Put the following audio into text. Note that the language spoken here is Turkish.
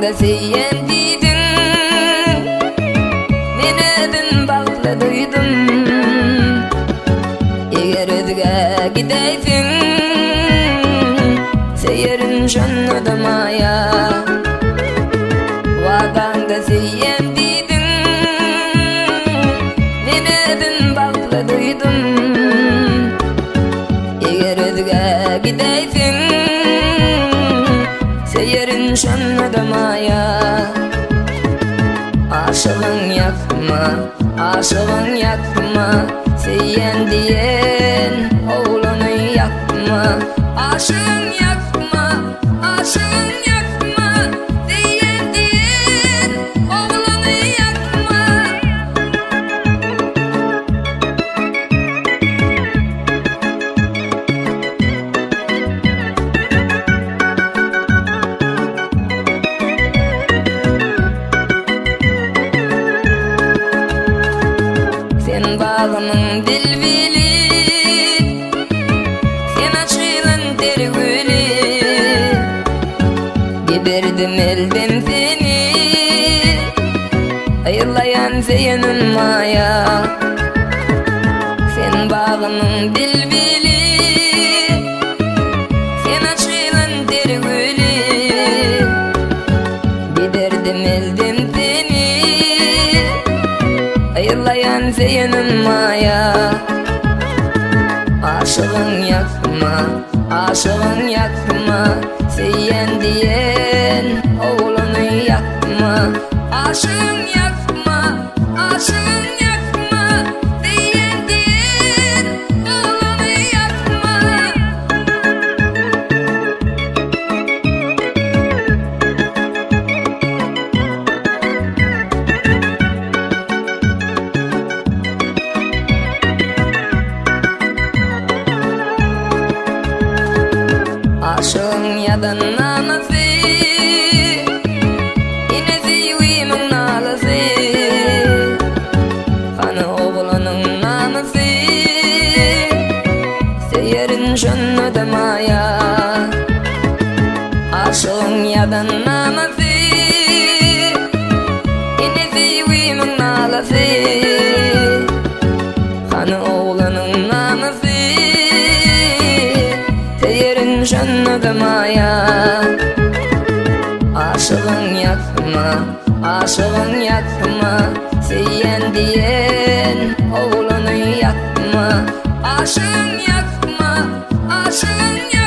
Vaganda seyendiydin, menedin bağladıydın. Eger özge gideysin, seyerin şan adamaya. Vaganda seyendiydin, menedin bağladıydın. Eger özge gideysin, seyerin şan adamaya. Aşığın yakma, aşığın yakma, seyen diyen oğlanı yakma. Aşığın yakma, aşığın yakma, seyen diyen oğlanı yakma. Sen bağımın dilvili, sen açılan tergülü. Geberdim elden seni, ayırlayan seyenin maya. Sen bağımın dilvili, sen açılan tergülü. Geberdim elden seni, ayırlayan seyenin maya. Aşığın yakma, aşığın yakma, seyen diyen oğlanı yakma. Aşığın yakma, aşığın yakma, seyen diyen oğlanı yakma. Aşığın yadan namazı, inesi yüğümün nalası. Kanı oğlanın namazı, seyerin şan adamaya. Aşığın yadan namazı, inesi yüğümün nalası. Kanı oğlanın namazı, seyerin şan adamaya. Aşığın yakma, aşığın yakma, seyen diyen oğlanı yakma. Aşığın yakma, aşığın yakma.